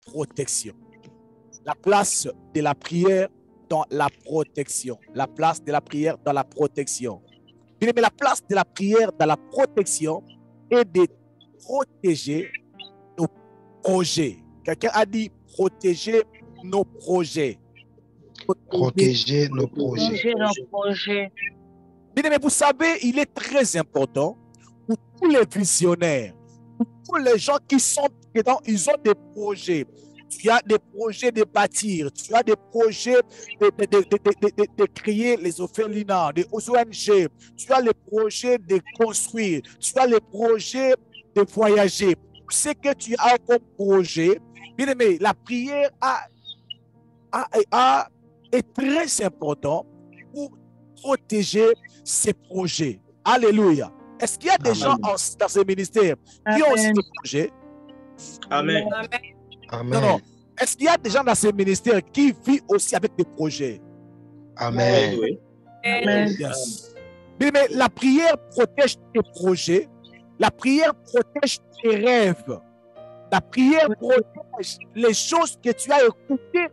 protection. La place de la prière dans la protection. La place de la prière dans la protection. Mais la place de la prière dans la protection est de protéger nos projets. Quelqu'un a dit protéger nos projets. Protéger nos projets. Bien, mais vous savez, il est très important pour tous les visionnaires, pour tous les gens qui sont dedans, ils ont des projets. Tu as des projets de bâtir, tu as des projets de créer les orphelinats, des ONG, tu as les projets de construire, tu as les projets de voyager. Tout ce que tu as comme projet, bien aimé, la prière est très important pour protéger ces projets. Alléluia. Est-ce qu'il y a des gens dans ce ministère qui ont aussi des projets? Amen. Amen. Non. Est-ce qu'il y a des gens dans ce ministère qui vivent aussi avec des projets? Amen. Amen. Yes. Mais la prière protège tes projets. La prière protège tes rêves. La prière protège les choses que tu as écoutées.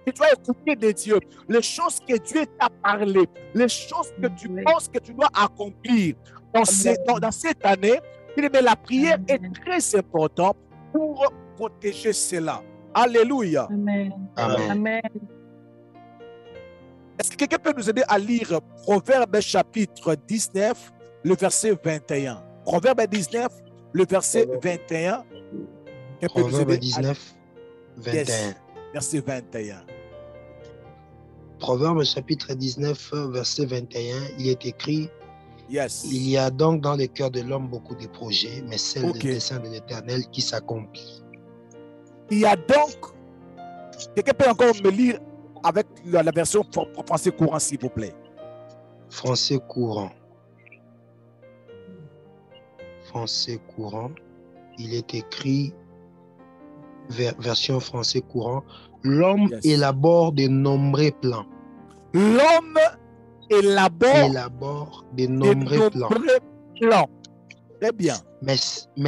Que tu as écouté de Dieu, les choses que Dieu t'a parlé, les choses que tu penses que tu dois accomplir dans cette année. Mais la prière est très importante pour protéger cela. Alléluia. Amen. Amen. Amen. Est-ce que quelqu'un peut nous aider à lire Proverbe chapitre 19, le verset 21? Proverbe 19, le verset 21. Proverbe 19, 21. Yes. Verset 21. Proverbe chapitre 19, verset 21, il est écrit: Yes. Il y a donc dans le cœur de l'homme beaucoup de projets, mais c'est le dessein de l'Éternel qui s'accomplit. Il y a donc, quelqu'un peut encore me lire avec la version français courant, s'il vous plaît. Français courant. Français courant, il est écrit, version français courant: L'homme élabore de nombreux plans. L'homme élabore de nombreux plans. Très bien. Mais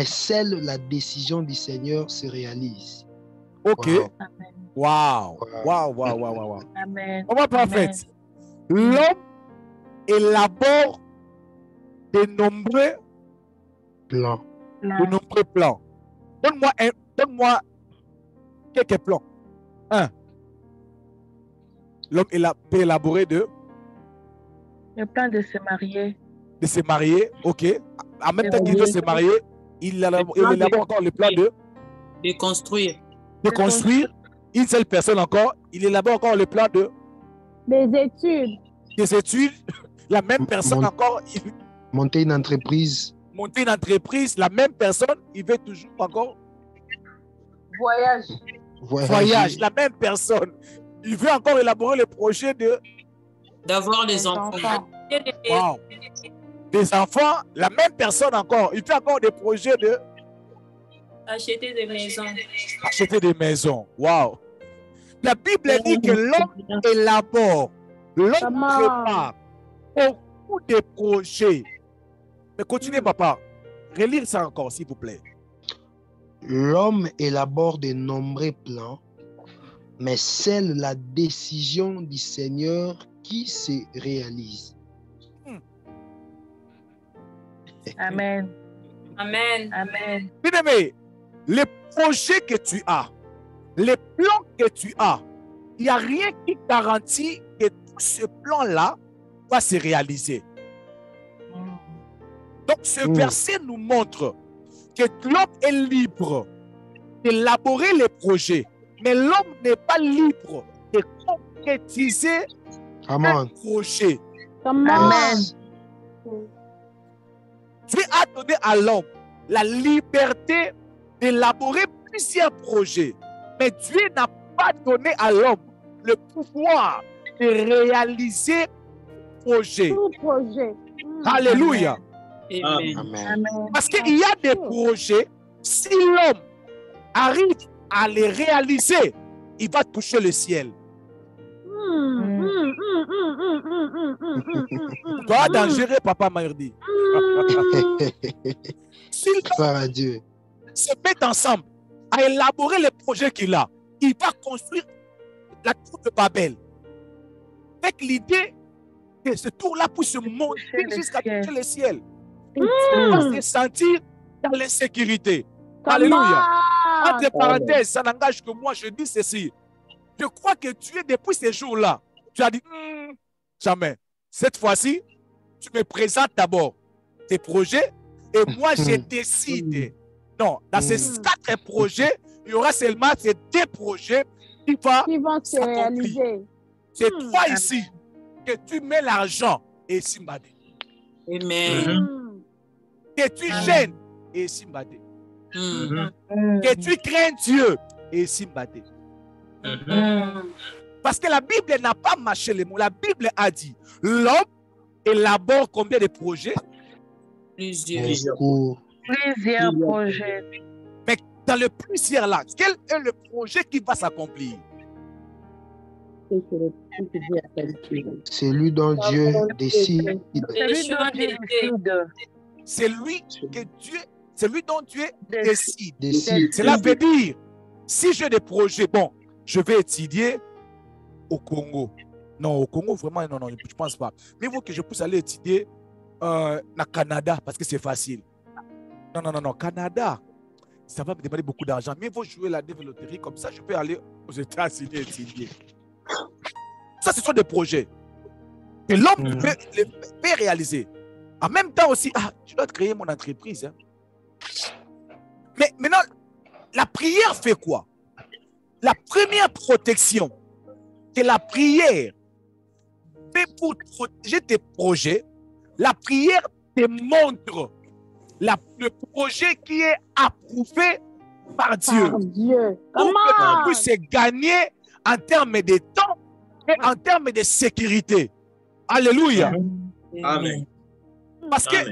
seule la décision du Seigneur se réalise. Ok. Wow. Amen. On va prophète. L'homme élabore de nombreux plans. Donne-moi quelques plans. L'homme peut élaborer le plan de se marier. De se marier, ok. En même temps qu'il veut se marier, il élabore encore le plan de construire. De construire. Une seule personne encore, il élabore encore le plan des études. Des études. La même personne encore. Monter une entreprise. Monter une entreprise. La même personne, il veut toujours encore. Voyage. La même personne. Il veut encore élaborer le projet d'avoir des enfants. Wow. Des enfants, la même personne encore. Il fait encore des projets acheter des maisons. Acheter des maisons. Wow. La Bible dit que l'homme élabore, l'homme prépare beaucoup de projets. Mais continuez, papa. Relire ça encore, s'il vous plaît. L'homme élabore de nombreux plans, mais c'est la décision du Seigneur qui se réalise. Amen. Amen. Amen. Bien-aimé, les projets que tu as, les plans que tu as, il n'y a rien qui garantit que tout ce plan-là va se réaliser. Donc, ce verset nous montre que l'homme est libre d'élaborer les projets, mais l'homme n'est pas libre de concrétiser un projet. Amen. Dieu a donné à l'homme la liberté d'élaborer plusieurs projets, mais Dieu n'a pas donné à l'homme le pouvoir de réaliser projet. Alléluia. Amen. Parce qu'il y a des projets, si l'homme arrive à les réaliser, il va toucher le ciel. Toi, dangereux, papa Maïrdi. S'ils se mettent ensemble, à élaborer les projets qu'il a. Il va construire la tour de Babel. Avec l'idée que ce tour-là puisse se monter jusqu'à toucher le ciel. Il va se sentir dans l'insécurité. Alléluia. Entre parenthèses, ça n'engage que moi, je dis ceci. Je crois que tu es depuis ces jours-là. Tu as dit, jamais. Cette fois-ci, tu me présentes d'abord tes projets et moi, je décide. Non, dans ces 4 projets, il y aura seulement ces 2 projets qui vont se réaliser. C'est toi ici que tu mets l'argent et Simbade. Amen. Que tu gênes et Simbade. Que tu crains Dieu et Simbade. Parce que la Bible n'a pas mâché les mots. La Bible a dit, l'homme élabore combien de projets? Plusieurs projets. Mais dans le plusieurs là, quel est le projet qui va s'accomplir? C'est lui dont Dieu décide. C'est lui dont Dieu décide. Cela veut dire, si j'ai des projets, bon, je vais étudier au Congo. Non, au Congo, vraiment, non, je ne pense pas. Mais il faut que je puisse aller étudier au Canada parce que c'est facile. Non, Canada, ça va me demander beaucoup d'argent. Mais il faut jouer la développerie comme ça, je peux aller aux États-Unis étudier. Ça, ce sont des projets que l'homme peut réaliser. En même temps aussi, je dois créer mon entreprise. Hein. Mais maintenant, la prière fait quoi? La première protection que la prière fait pour protéger tes projets, la prière te montre le projet qui est approuvé par Dieu. Pour que tu puisses gagner en termes de temps et en termes de sécurité. Alléluia. Amen. Parce qu'un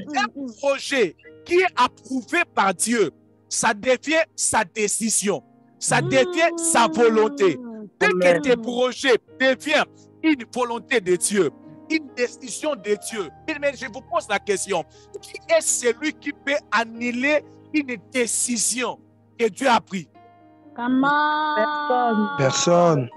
projet qui est approuvé par Dieu, ça devient sa décision, ça devient sa volonté. Dès que tes projets deviennent une volonté de Dieu, une décision de Dieu, mais je vous pose la question, qui est celui qui peut annuler une décision que Dieu a prise? Personne.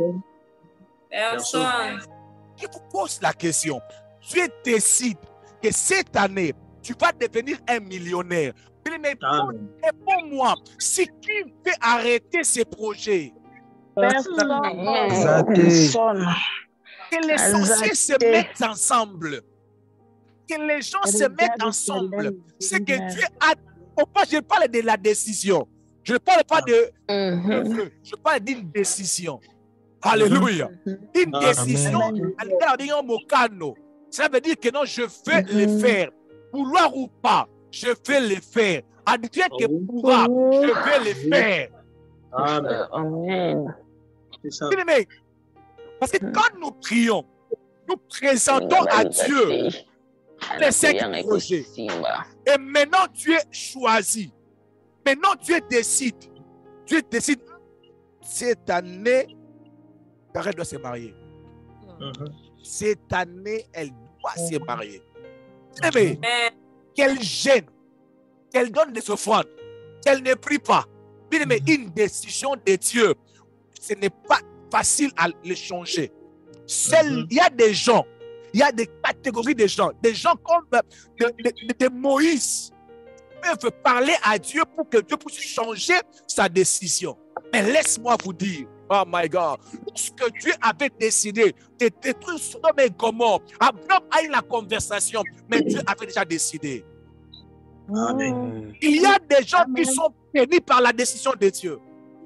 Je vous pose la question, Dieu décide que cette année, tu vas devenir un millionnaire. Mais pour moi, si qui veut arrêter ces projets? Personne. Que les sorciers se mettent ensemble. Que les gens se mettent ensemble. C'est que Dieu a... Je parle de la décision. Je ne parle pas de... Je parle d'une décision. Alléluia. Une décision. Ça veut dire que non, je vais le faire. Vouloir ou pas, je vais le faire. À Dieu que pourra, je vais le faire. Amen. Parce que quand nous prions, nous présentons à Dieu les 5 projets. Et maintenant, Dieu choisit. Maintenant, Dieu décide. Dieu décide. Cette année, Karen doit se marier. Cette année, elle doit se marier. Mais qu'elle gêne, qu'elle donne des offrandes, qu'elle ne prie pas. Mais une décision de Dieu, ce n'est pas facile à le changer. Il y a des gens, il y a des catégories de gens comme de Moïse peuvent parler à Dieu pour que Dieu puisse changer sa décision. Mais laisse-moi vous dire, oh my God, lorsque Dieu avait décidé de détruire Sodome et Gomorrhe, Abraham a eu la conversation, mais Dieu avait déjà décidé. Amen. Il y a des gens qui sont bénis par la décision de Dieu.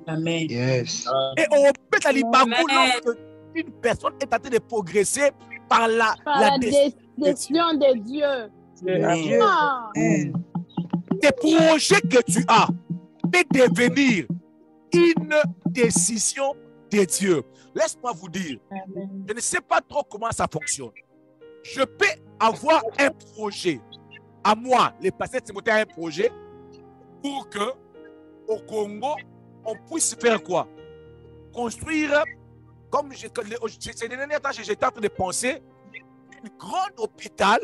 Amen. Yes. Et on peut aller lorsque une personne est en train de progresser par la décision de Dieu. Tes projets que tu as peuvent devenir une décision de Dieu. Laisse-moi vous dire, je ne sais pas trop comment ça fonctionne. Je peux avoir un projet. À moi, le pasteur Timothée a un projet pour que au Congo, on puisse faire quoi? Construire, comme ces derniers temps, j'étais en train de penser, un grand hôpital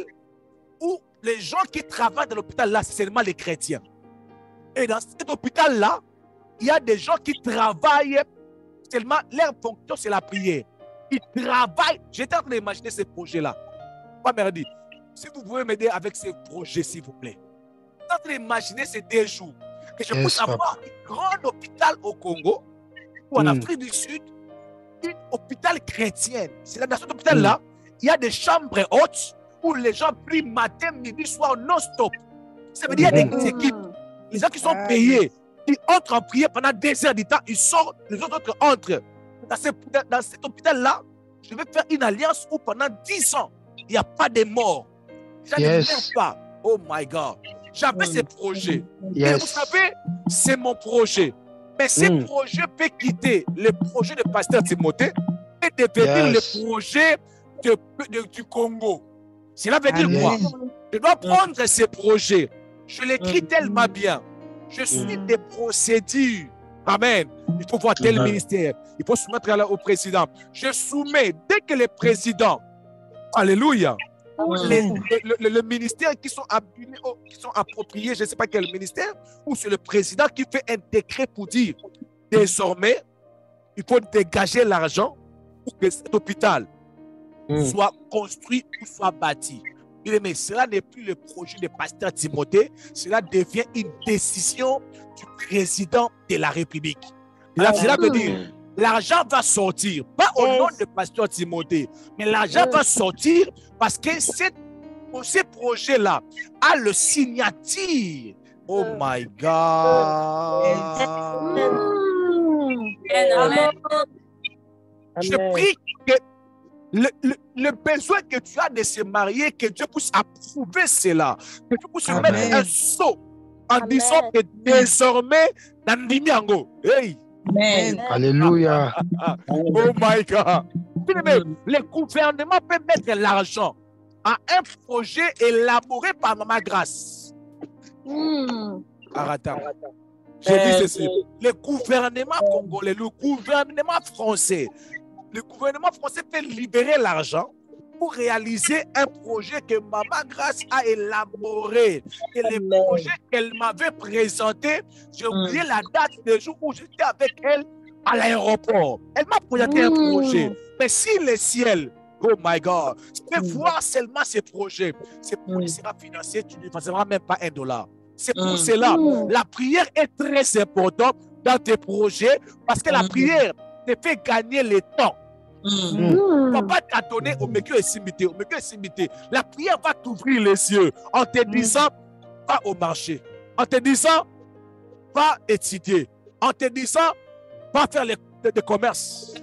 où les gens qui travaillent dans l'hôpital là, c'est seulement les chrétiens. Et dans cet hôpital là, il y a des gens qui travaillent seulement, leur fonction, c'est la prière. Ils travaillent. J'étais en train d'imaginer ces projets-là. Pas merdi. Si vous pouvez m'aider avec ces projets, s'il vous plaît. J'étais en train d'imaginer ces 2 jours. Que je puisse avoir un grand hôpital au Congo ou en Afrique du Sud, un hôpital chrétien. C'est dans cet hôpital-là, il y a des chambres hautes où les gens prient matin, midi, soir, non-stop. Ça veut dire qu'il y a des équipes. Les gens qui sont payés, ils entrent en prière pendant 2 heures du temps, ils sortent, les autres entrent. Dans cet hôpital-là, je vais faire une alliance où pendant 10 ans, il n'y a pas de mort. Je ne meurs pas. Oh my God. J'avais ces projets. Et vous savez, c'est mon projet. Mais ces projets peuvent quitter le projet de pasteur Timothée et devenir le projet du Congo. Cela veut dire quoi? Je dois prendre ces projets. Je l'écris tellement bien. Je suis des procédures. Amen. Il faut voir tel ministère. Il faut soumettre au président. Je soumets dès que le président, alléluia, le ministère qui sont appropriés, je ne sais pas quel ministère, ou c'est le président qui fait un décret pour dire désormais, il faut dégager l'argent pour que cet hôpital soit construit ou soit bâti. Mais cela n'est plus le projet de pasteur Timothée, cela devient une décision du président de la République. Cela veut dire l'argent va sortir, pas au nom de pasteur Timothée, mais l'argent va sortir parce que ce projet-là a le signature. Oh my God. Je prie que le besoin que tu as de se marier, que Dieu puisse approuver cela, que tu puisses mettre un saut en disant que désormais, Nandimiango, hey. Amen. Alléluia. Oh my God. Le gouvernement peut mettre l'argent à un projet élaboré par Maman Grâce. Arrêtez. Je dis ceci. Le gouvernement congolais, le gouvernement français peut libérer l'argent pour réaliser un projet que Maman Grâce a élaboré. Et le projet qu'elle m'avait présenté, j'ai oublié la date du jour où j'étais avec elle à l'aéroport. Elle m'a présenté un projet. Mais si le ciel, oh my God, tu peux voir seulement ces projets, ce projet sera financé, tu ne recevras même pas $1. C'est pour cela, la prière est très importante dans tes projets parce que la prière te fait gagner le temps. Papa t'a donné au Mekyo et Simité. La prière va t'ouvrir les yeux en te disant va au marché, en te disant va étudier, en te disant va faire les commerces.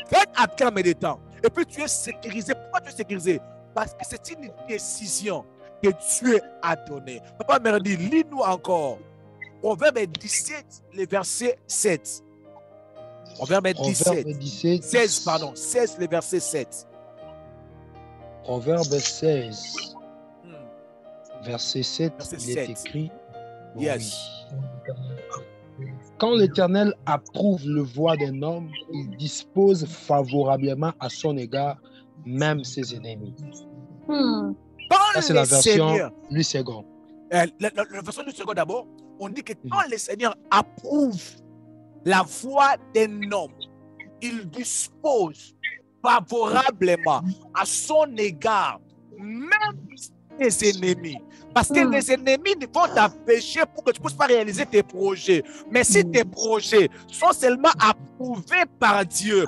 Faites à calme des temps. Et puis tu es sécurisé. Pourquoi tu es sécurisé? Parce que c'est une décision que Dieu a donnée. Papa m'a dit, lis-nous encore. Proverbe 17, le verset 7. Proverbe 16, le verset 7. Proverbe 16, verset 7, il est écrit. Yes. Oui. Quand l'Éternel approuve le voie d'un homme, il dispose favorablement à son égard, même ses ennemis. Ça, c'est la version Louis II. La version Louis II d'abord, on dit que quand le Seigneur approuve la voix d'un homme, il dispose favorablement à son égard, même ses ennemis. Parce que les ennemis vont t'empêcher pour que tu ne puisses pas réaliser tes projets. Mais si tes projets sont seulement approuvés par Dieu,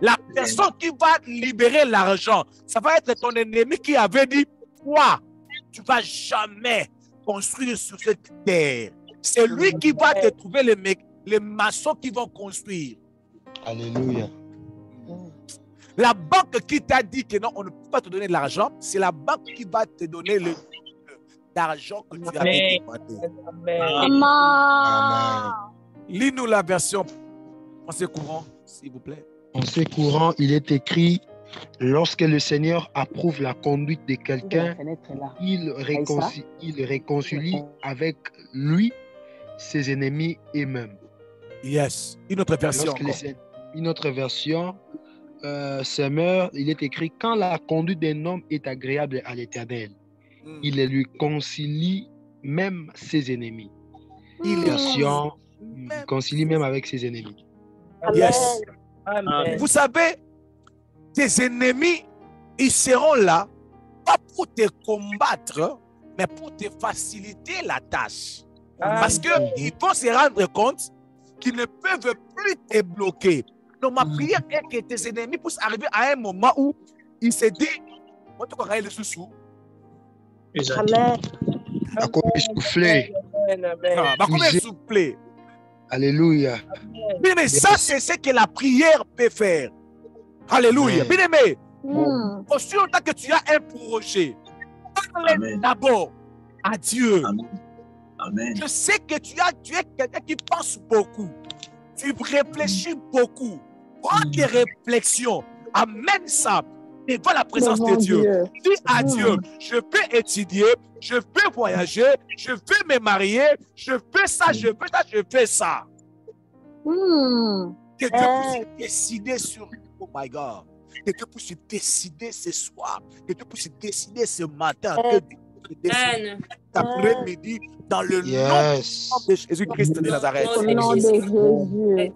la personne qui va libérer l'argent, ça va être ton ennemi qui avait dit, toi, tu ne vas jamais construire sur cette terre. C'est lui qui va te trouver les maçons qui vont construire. Alléluia. La banque qui t'a dit que non, on ne peut pas te donner de l'argent, c'est la banque qui va te donner l'argent que tu avais demandé. Amen. Lis-nous la version français courant, s'il vous plaît. En ce courant, il est écrit, lorsque le Seigneur approuve la conduite de quelqu'un, il réconcilie avec lui ses ennemis eux-mêmes. Yes. Une autre version. Une autre version, Semeur, il est écrit, quand la conduite d'un homme est agréable à l'Éternel, il lui concilie même ses ennemis. Il concilie même avec ses ennemis. Yes. Amen. Vous savez, tes ennemis, ils seront là, pas pour te combattre, mais pour te faciliter la tâche. Parce qu'ils vont se rendre compte qu'ils ne peuvent plus te bloquer. Donc, ma prière est que tes ennemis puissent arriver à un moment où ils se disent, on te croirait le sous-sous. Amen. Souffler. Comment souffler? Alléluia. Bien aimé, ça c'est ce que la prière peut faire. Alléluia. Bien aimé, aussi longtemps que tu as un projet, parle d'abord à Dieu. Amen. Je sais que tu es quelqu'un qui pense beaucoup. Tu réfléchis beaucoup. Prends tes réflexions. Amène ça devant la présence de Dieu. Dis à Dieu, je peux étudier, je peux voyager, je veux me marier, je veux ça, je veux ça, je veux ça. Que Dieu puisse décider sur... Oh my God. Que Dieu puisse décider ce soir. Que Dieu puisse décider ce matin. Que Dieu puisse décider cet après-midi dans le nom de Jésus-Christ de Nazareth. Au nom de Jésus.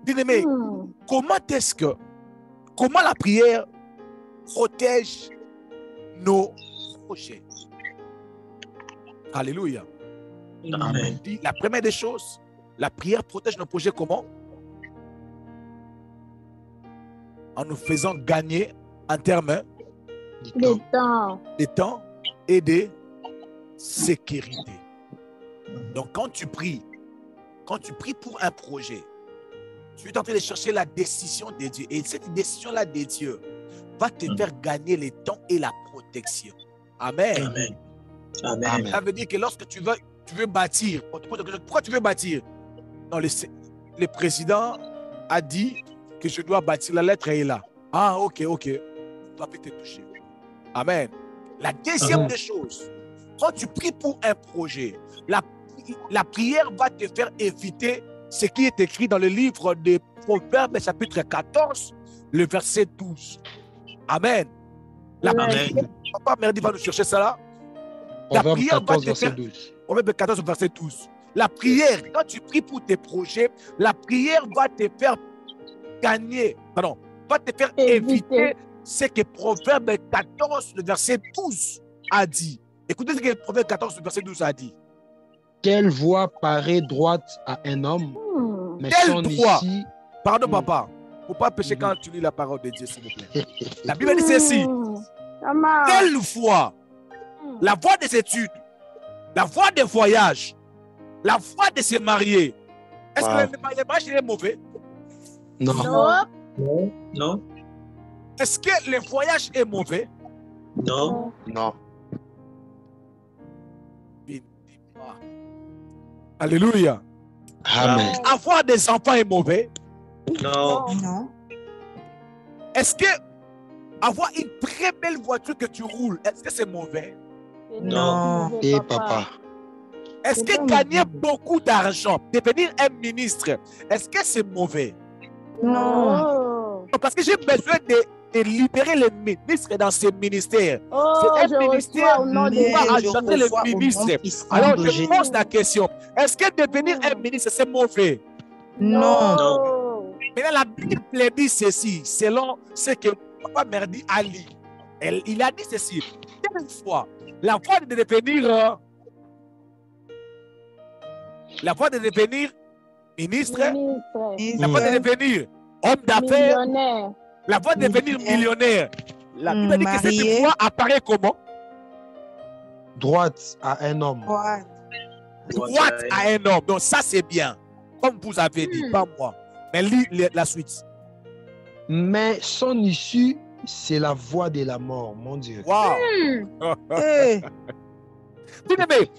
Bien-aimé, comment la prière protège nos projets? Alléluia. Amen. La première des choses, la prière protège nos projets comment? En nous faisant gagner en termes de temps et de sécurité. Donc quand tu pries pour un projet, tu es en train de chercher la décision de Dieu. Et cette décision-là de Dieu va te faire gagner le temps et la protection. Amen. Amen. Amen. Ça veut dire que lorsque tu veux bâtir, pourquoi tu veux bâtir? Non, le président a dit que je dois bâtir. La lettre est là. Ah, ok. Tu vas te toucher. Amen. La deuxième des choses, quand tu pries pour un projet, la prière va te faire éviter ce qui est écrit dans le livre de Proverbes, chapitre 14, le verset 12. Amen. La prière, Papa Merdi va nous chercher ça là. La prière va te faire... Proverbe 14, verset 12. La prière, quand tu pries pour tes projets, la prière va te faire gagner, va te faire éviter ce que Proverbe 14, le verset 12 a dit. Écoutez ce que Proverbe 14, le verset 12 a dit. Quelle voie paraît droite à un homme, mais son ici... Pardon, papa. Il ne faut pas pécher quand tu lis la parole de Dieu, s'il vous plaît. La Bible dit ceci. Quelle voie? La voie des études, la voie des voyages, la voie de se marier. Est-ce que le mariage est mauvais? Non. Est-ce que le voyage est mauvais? Non. Alléluia. Amen. Avoir des enfants est mauvais? Non. Est-ce que avoir une très belle voiture que tu roules, est-ce que c'est mauvais? Non. Et papa. Est-ce que gagner beaucoup d'argent, devenir un ministre, est-ce que c'est mauvais? Non. Parce que j'ai besoin de libérer les ministres dans ces ministères. C'est un ministère qui va ajouter les ministres. Alors je pose la question, est-ce que devenir un ministre, c'est mauvais? Non. Maintenant, la Bible dit ceci, selon ce que Papa Merdi a dit. Il a dit ceci. Quelle fois la voie de devenir ministre, la voie de devenir homme d'affaires, la voie de devenir millionnaire. La Bible dit que cette voie apparaît comment? Droite à un homme. Droite à un homme. Donc ça c'est bien. Comme vous avez dit, pas moi. Mais lis la suite. Mais son issue, c'est la voie de la mort, mon Dieu. Wow. Bien-aimé,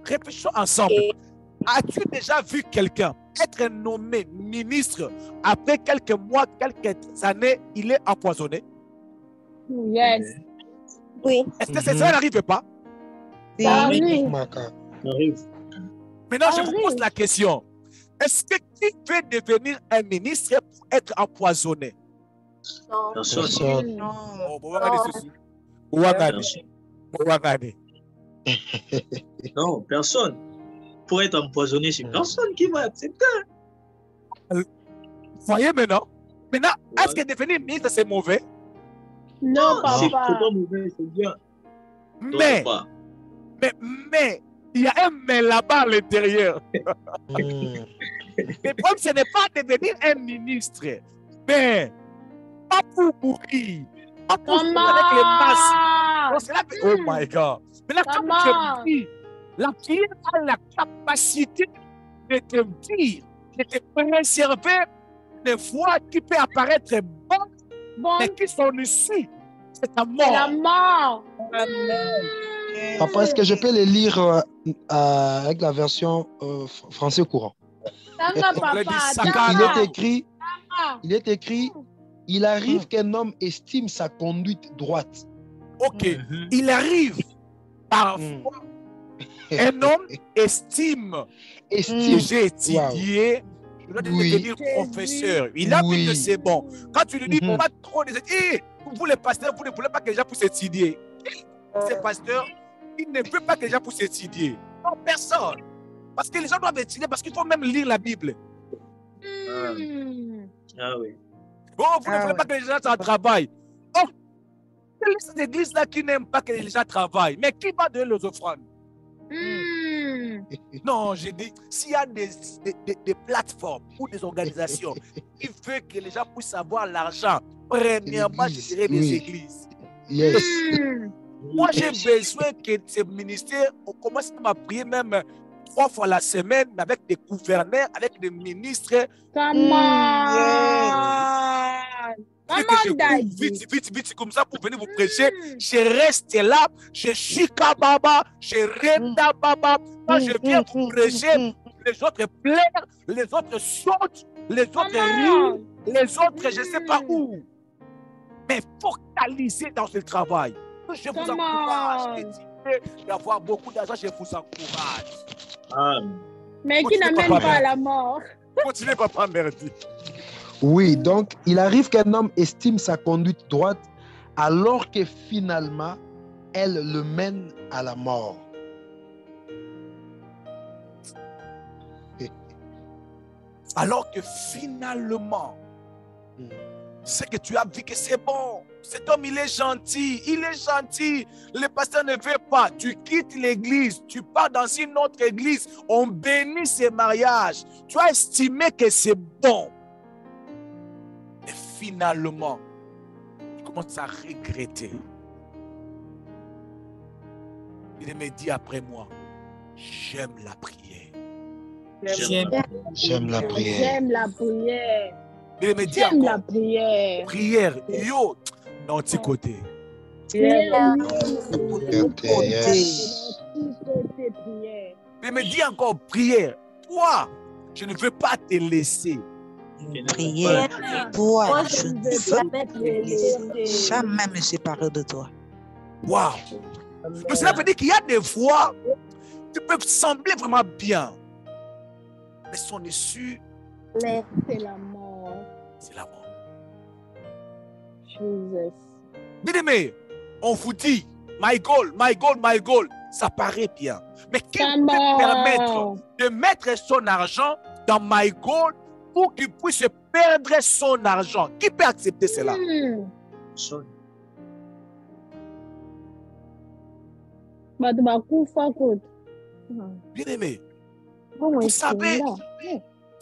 réfléchissons ensemble. As-tu déjà vu quelqu'un être nommé ministre après quelques mois, quelques années, il est empoisonné? Yes. Oui. Est-ce que ça n'arrive pas? Ça arrive. Maintenant, je vous pose la question. Est-ce que qui veut devenir un ministre pour être empoisonné? Non. Oh, bon, regardez ceci. Ouagani. Ouagani. Non, personne. Pour être empoisonné, c'est personne qui va accepter. Voyez maintenant. Maintenant, est-ce que devenir ministre, c'est mauvais? Non, C'est papa. pas mauvais, c'est bien. Non, Mais, papa. mais, il y a un mais là-bas à l'intérieur. Le problème, ce n'est pas de devenir un ministre, mais pas pour mourir, pas pour se Comment? avec les masses. Donc, c'est là que- oh my God. Maintenant, quand Comment? je prie, la prière a la capacité de te dire, de te préserver des voies qui peuvent apparaître bonnes, Bon, mais qui sont ici. C'est ta c'est la mort. mort. Papa, est-ce que je peux les lire avec la version français courant? Ça va, On l'a dit, papa. Sakana. Il est écrit, il arrive qu'un homme estime sa conduite droite. Ok, il arrive parfois. Un homme estime que j'ai étudié, je dois devenir professeur. Il a dit que c'est bon. Quand tu lui dis pas trop de vous les pasteurs, vous ne voulez pas que les gens puissent étudier. Ces pasteurs, ils ne veulent pas que les gens puissent étudier. Non, personne. Parce que les gens doivent étudier, parce qu'il faut même lire la Bible. Ah oui. Oh, vous ne voulez pas que les gens travaillent. Oh, c'est l'église-là qui n'aime pas que les gens travaillent. Mais qui va donner les offrandes? Non, j'ai dit, s'il y a des plateformes ou des organisations qui veulent que les gens puissent avoir l'argent, premièrement, je dirais des églises. Yes. Moi, j'ai besoin que ces ministères, on commence à prier même 3 fois la semaine avec des gouverneurs, avec des ministres. Vite, comme ça pour venir vous prêcher. Je reste là, je chica baba, je renda baba. Quand je viens vous prêcher, les autres pleurent, les autres sautent, les autres rient, les autres, je ne sais pas où. Mais focalisez dans ce travail. Je vous encourage d'avoir beaucoup d'argent, je vous encourage. Mais qui n'amène pas à la mort. Continuez, papa, merci. Oui, donc il arrive qu'un homme estime sa conduite droite alors que finalement, elle le mène à la mort. Alors que finalement, c'est que tu as vu que c'est bon. Cet homme, il est gentil. Il est gentil. Le pasteur ne veut pas. Tu quittes l'église. Tu pars dans une autre église. On bénit ces mariages. Tu as estimé que c'est bon. Et finalement, tu commences à regretter. Il me dit après moi, j'aime la prière. J'aime la prière. J'aime la prière. Il me dit J'aime la encore, prière. prière, yo, dans tes côtés. Prière. Il me dit encore, prière, toi, je ne veux pas te laisser. Prière, toi, je je ne ne veux veux jamais me séparer de toi. Waouh! Donc cela veut dire qu'il y a des fois qui peuvent sembler vraiment bien, mais son issue, c'est la mort. c'est la mort. Jesus. Bien-aimé, on vous dit, my goal, my goal, my goal, ça paraît bien. Mais qui peut permettre de mettre son argent dans my goal pour qu'il puisse perdre son argent? Qui peut accepter cela? Bien-aimé, vous savez,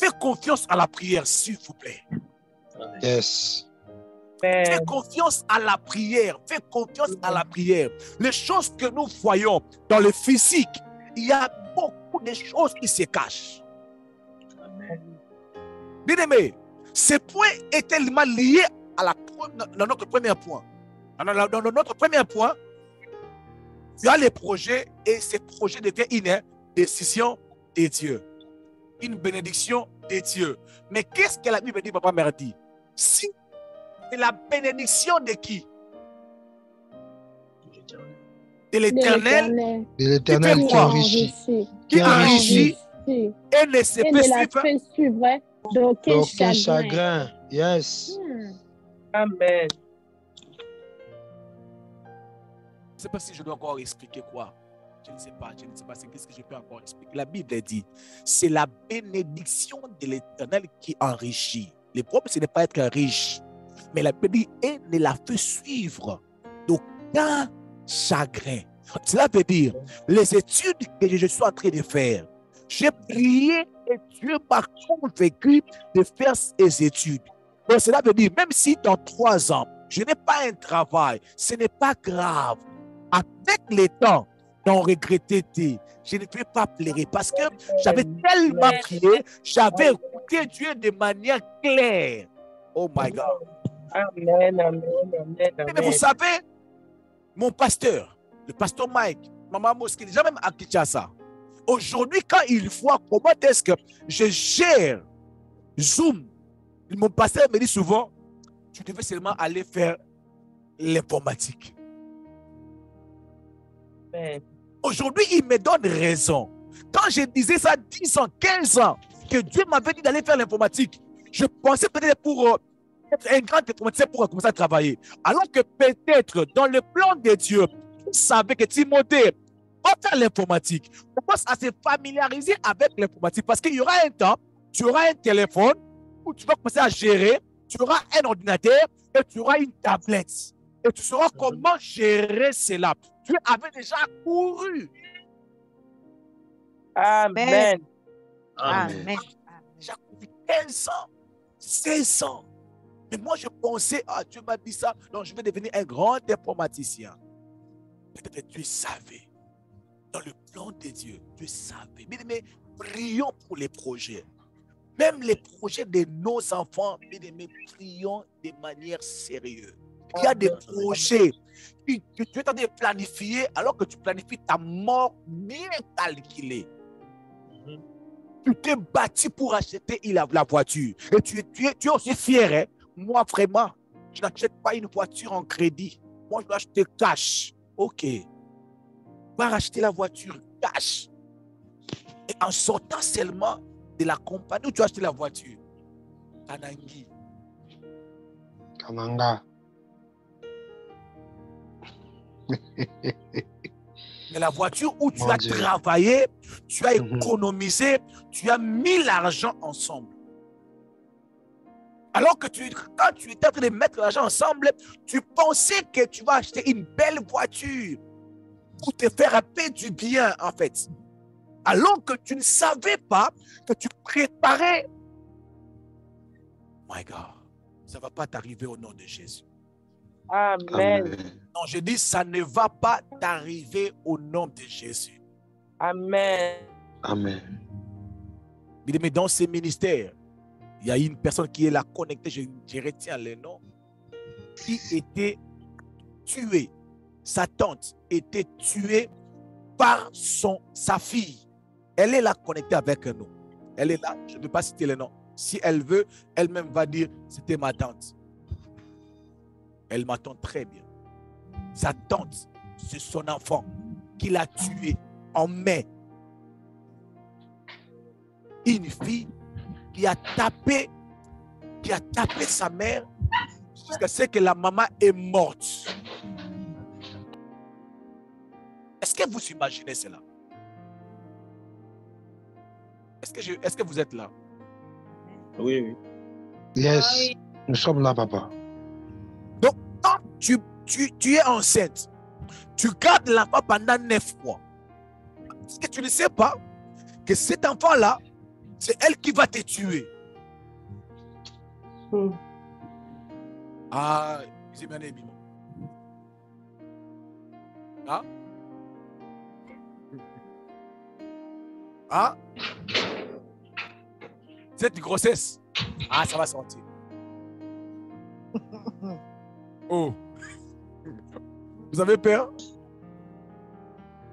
faites confiance à la prière, s'il vous plaît. Yes. Faites confiance à la prière. Faites confiance à la prière. Les choses que nous voyons dans le physique, il y a beaucoup de choses qui se cachent. Bien-aimé, ce point est tellement lié à dans notre premier point. Dans notre premier point, il y a les projets et ces projets deviennent une décision de Dieu. Une bénédiction de Dieu. Mais qu'est-ce que la Bible dit, papa Merdi? Si c'est la bénédiction de qui? De l'Éternel. De l'Éternel qui enrichit. Qui enrichit et ne se fait suivre d'aucun chagrin. Yes. Amen. ne sais pas si je dois encore expliquer quoi. Je ne sais pas qu'est-ce que je peux encore expliquer. La Bible dit, c'est la bénédiction de l'Éternel qui enrichit. Le problème, ce n'est pas être riche, mais la Bible dit, et ne la fait suivre d'aucun chagrin. Cela veut dire, les études que je suis en train de faire, j'ai prié et Dieu m'a convaincu de faire ces études. Donc cela veut dire, même si dans 3 ans, je n'ai pas un travail, ce n'est pas grave. Avec le temps, non regretter, je ne vais pas pleurer parce que j'avais tellement prié, j'avais écouté Dieu de manière claire. Oh my God. Amen, amen, amen, amen. Mais vous savez, mon pasteur, le pasteur Mike, Maman Mosque, déjà même à Kinshasa, aujourd'hui, quand il voit comment est-ce que je gère Zoom, mon pasteur me dit souvent, tu devais seulement aller faire l'informatique. Aujourd'hui, il me donne raison. Quand je disais ça 10 ans, 15 ans, que Dieu m'avait dit d'aller faire l'informatique, je pensais peut-être pour être un grand informaticien pour commencer à travailler. Alors que peut-être dans le plan de Dieu, il savait que Timothée va faire l'informatique. On commence à se familiariser avec l'informatique parce qu'il y aura un temps, tu auras un téléphone où tu vas commencer à gérer, tu auras un ordinateur et tu auras une tablette. Et tu sauras comment gérer cela. Dieu avait déjà couru. Amen. Amen. J'ai couru 15 ans, 16 ans. Mais moi, je pensais, Dieu m'a dit ça, donc je vais devenir un grand informaticien. Mais Dieu savait. Dans le plan de Dieu, Dieu savait. Mais prions pour les projets. Même les projets de nos enfants, mais prions de manière sérieuse. Il y a des projets que tu es en train de planifier alors que tu planifies ta mort bien calculée. Tu t'es bâti pour acheter la voiture. Et tu es aussi fier. Hein? Moi, vraiment, je n'achète pas une voiture en crédit. Moi, je dois acheter cash. OK. Va racheter la voiture cash. Et en sortant seulement de la compagnie où tu as acheté la voiture, Kanangi. Kananga. Mais la voiture où tu as travaillé, tu as économisé, tu as mis l'argent ensemble. Alors que quand tu étais en train de mettre l'argent ensemble, tu pensais que tu vas acheter une belle voiture pour te faire un peu du bien, en fait. Alors que tu ne savais pas que tu préparais. My God, ça ne va pas t'arriver au nom de Jésus. Amen. Non, je dis, ça ne va pas t'arriver au nom de Jésus. Amen. Amen. Mais dans ces ministères, il y a une personne qui est là connectée, je retiens le nom, qui était tuée. Sa tante était tuée par sa fille. Elle est là connectée avec nous. Elle est là, je ne peux pas citer le nom. Si elle veut, elle-même va dire, c'était ma tante. Elle m'attend très bien. Sa tante, c'est son enfant qui l'a tué en mai. Une fille qui a tapé sa mère jusqu'à ce que la maman est morte. Est-ce que vous imaginez cela? Est-ce que vous êtes là? Oui, oui. Yes, nous sommes là, papa. Donc, quand tu es enceinte, tu gardes l'enfant pendant 9 mois. Est-ce que tu ne sais pas que cet enfant-là, c'est elle qui va te tuer? Ah, c'est bien aimé. Ah? Ah? Cette grossesse, ça va sortir. Oh. Vous avez peur?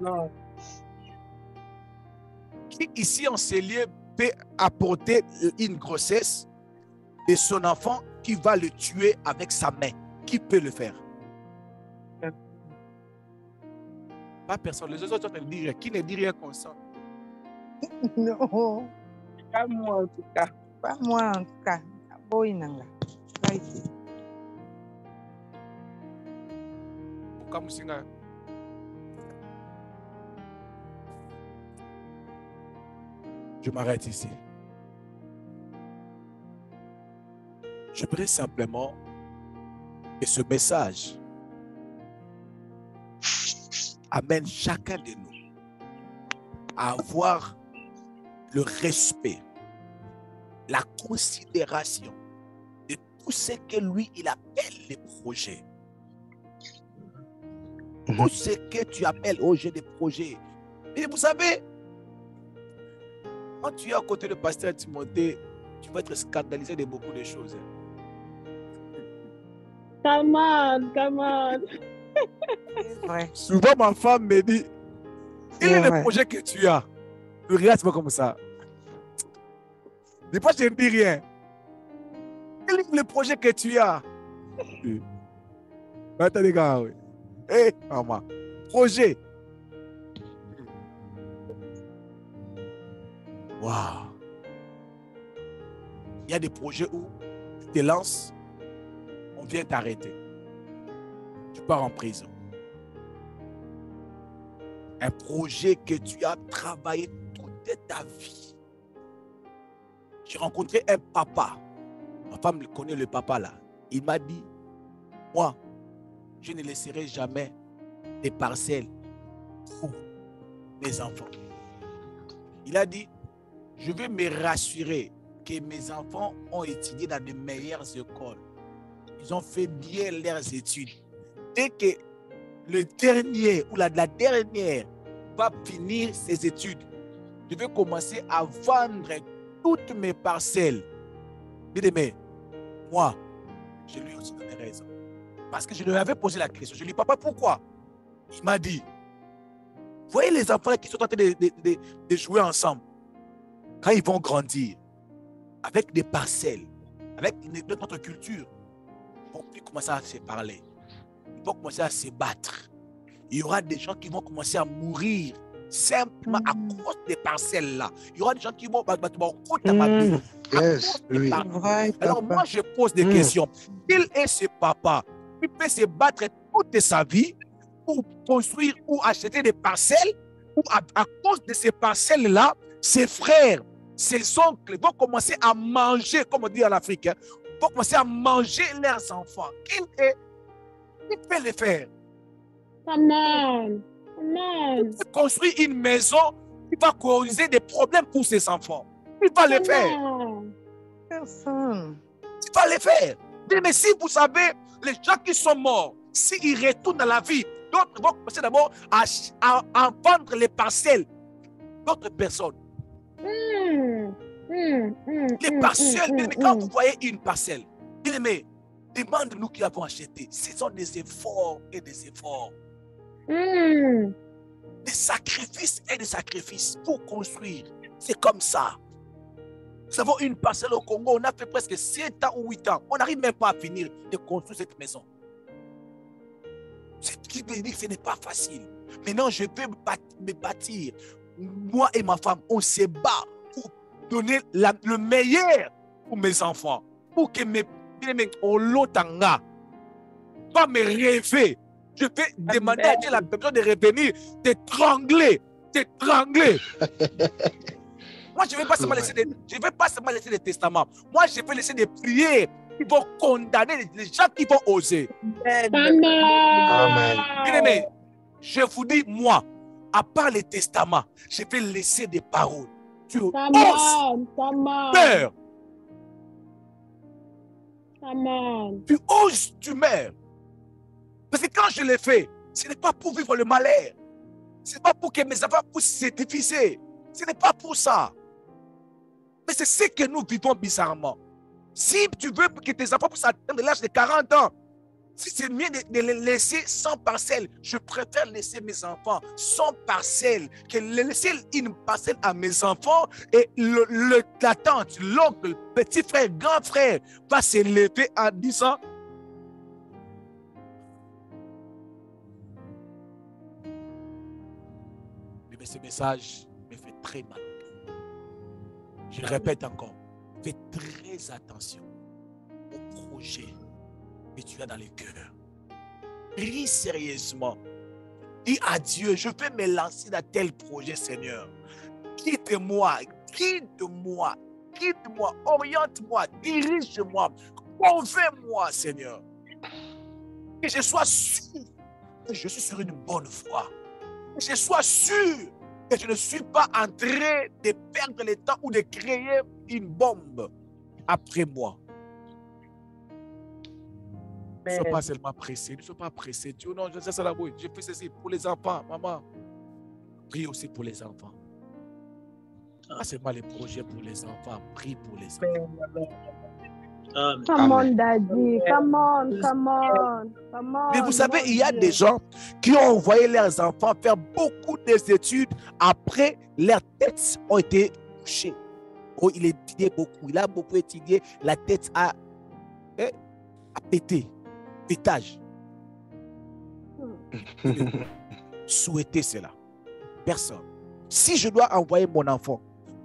Non. Qui ici en ces lieux peut apporter une grossesse de son enfant qui va le tuer avec sa main? Qui peut le faire? Pas personne. Les autres ne disent rien. Qui ne dit rien comme ça? Non. Pas moi en tout cas. Pas moi en tout cas. Pourquoi Moussinga? Je m'arrête ici. Je voudrais simplement que ce message amène chacun de nous à avoir le respect, la considération de tout ce que lui, il appelle les projets. Tout ce que tu appelles au jeu des projets. Et vous savez, quand tu es à côté de pasteur Timothée, tu vas être scandalisé de beaucoup de choses. Come on, come on. Ouais. Souvent, ma femme me dit, quel est le projet que tu as? Ne regarde pas comme ça. Des fois, je ne dis rien. Quel est le projet que tu as? Attends, les gars, oui. Hé, maman. Projet. Waouh. Il y a des projets où tu te lances, on vient t'arrêter. Tu pars en prison. Un projet que tu as travaillé toute ta vie. J'ai rencontré un papa. Ma femme connaît le papa là. Il m'a dit, moi, je ne laisserai jamais des parcelles pour mes enfants. Il a dit, je vais me rassurer que mes enfants ont étudié dans de meilleures écoles. Ils ont fait bien leurs études. Dès que le dernier ou la dernière va finir ses études, je vais commencer à vendre toutes mes parcelles. Mais moi, je lui ai aussi donné raison. Parce que je lui avais posé la question. Je lui ai dit, papa, pourquoi? Il m'a dit, voyez les enfants qui sont en train de jouer ensemble. Quand ils vont grandir, avec des parcelles, avec notre culture, ils vont plus commencer à se parler. Ils vont commencer à se battre. Il y aura des gens qui vont commencer à mourir simplement à cause des parcelles là. Il y aura des gens qui vont Alors moi je pose des questions. Quel est ce papa qui peut se battre toute sa vie pour construire ou acheter des parcelles ou à cause de ces parcelles là, ses frères, ses oncles vont commencer à manger, comme on dit en Afrique, vont commencer à manger leurs enfants. Qui peut le faire? Amen. Amen. Il peut construire une maison qui va causer des problèmes pour ses enfants. Il va le faire. Personne. Il va le faire. Mais si vous savez, les gens qui sont morts, s'ils retournent dans la vie, d'autres vont commencer d'abord à vendre les parcelles d'autres personnes. Les parcelles, mais quand vous voyez une parcelle, bien-aimé, demande-nous qui avons acheté. Ce sont des efforts et des efforts. Des sacrifices et des sacrifices pour construire. C'est comme ça. Nous avons une parcelle au Congo, on a fait presque 7 ans ou 8 ans. On n'arrive même pas à finir de construire cette maison. Ce qui veut dire que ce n'est pas facile. Maintenant, je vais me bâtir. Moi et ma femme, on se bat pour donner le meilleur pour mes enfants. Pour que mes Olotanga pas me rêver. Je vais demander à Dieu la personne de revenir, t'étrangler. Moi, je ne vais pas seulement laisser des testaments. Moi, je vais laisser des prières qui vont condamner les gens qui vont oser. Amen. Bien-aimé, je vous dis, moi, à part les testaments, je vais laisser des paroles. Tu oses, meurs. Amen. Tu oses, tu meurs. Parce que quand je l'ai fait, ce n'est pas pour vivre le malheur. Ce n'est pas pour que mes enfants puissent s'édifier. Ce n'est pas pour ça. Mais c'est ce que nous vivons bizarrement. Si tu veux que tes enfants puissent atteindre l'âge de 40 ans, si c'est mieux de les laisser sans parcelle, je préfère laisser mes enfants sans parcelle que laisser une parcelle à mes enfants et la tante, l'oncle, le petit frère, grand frère va se lever en disant mais ce message me fait très mal. Je le répète encore, fais très attention au projet que tu as dans le cœur. Prie sérieusement. Dis à Dieu, je vais me lancer dans tel projet, Seigneur. Quitte-moi, Guide-moi, oriente-moi, dirige-moi, convainc-moi, Seigneur. Que je sois sûr que je suis sur une bonne voie. Que je sois sûr que je ne suis pas en train de perdre le temps ou de créer une bombe après moi. Ne sois pas seulement pressé, ne sois pas pressé. Dieu, non, je sais ça là, oui. Je fais ceci pour les enfants, maman. Prie aussi pour les enfants. Pas seulement les projets pour les enfants, prie pour les enfants. Come on, Daddy. Come on. Mais vous savez, il y a des gens qui ont envoyé leurs enfants faire beaucoup d'études après leurs têtes ont été touchées. Oh, il étudiait beaucoup, il a beaucoup étudié, la tête a pété, pétage. Souhaitez cela. Personne. Si je dois envoyer mon enfant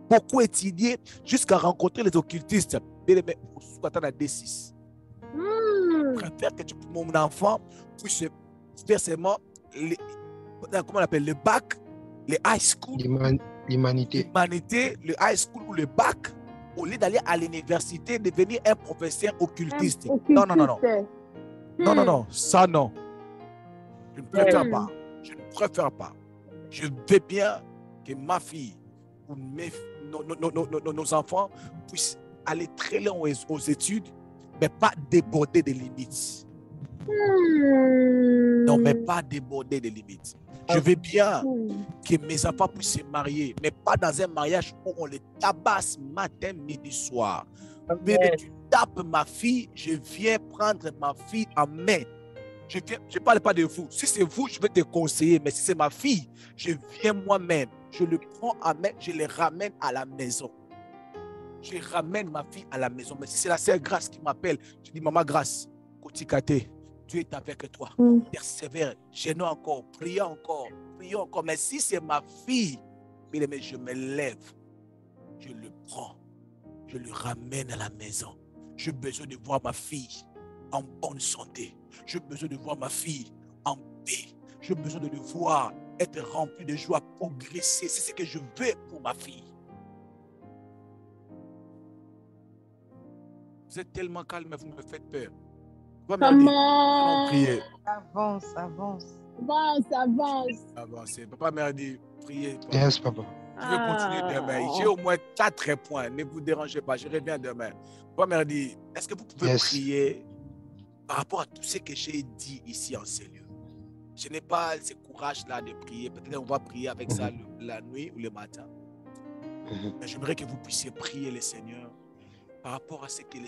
beaucoup étudier jusqu'à rencontrer les occultistes, je préfère que mon enfant puisse faire seulement comment on appelle le bac, le high school, l'humanité, le high school ou le bac, au lieu d'aller à l'université, devenir un professeur occultiste. Non, ça non. Je ne préfère pas. Je ne préfère pas. Je veux bien que ma fille ou nos enfants puissent aller très loin aux études, mais pas déborder des limites. Non, mais pas déborder des limites. Je veux bien que mes enfants puissent se marier, mais pas dans un mariage où on les tabasse matin, midi, soir. Mais tu tapes ma fille, je viens prendre ma fille en main. Je ne parle pas de vous. Si c'est vous, je vais te conseiller, mais si c'est ma fille, je viens moi-même. Je le prends en main, je le ramène à la maison. Je ramène ma fille à la maison. Mais si c'est la sœur Grâce qui m'appelle, je dis, Maman Grâce, Kotikate, Dieu est avec toi. Persévère, gênons encore, prions encore. Mais si c'est ma fille, je me lève, je le prends, je le ramène à la maison. J'ai besoin de voir ma fille en bonne santé. J'ai besoin de voir ma fille en paix. J'ai besoin de le voir être rempli de joie, progresser. C'est ce que je veux pour ma fille. Vous êtes tellement calme, vous me faites peur. Allons prier. Avance. Avancez. Papa m'a dit, priez. Yes, papa. Je vais continuer demain. J'ai au moins 4 points. Ne vous dérangez pas, je reviens demain. Papa m'a dit, est-ce que vous pouvez prier par rapport à tout ce que j'ai dit ici en ces lieux? Je n'ai pas ce courage-là de prier. Peut-être on va prier avec ça la nuit ou le matin. Mais j'aimerais que vous puissiez prier le Seigneur par rapport à ce que le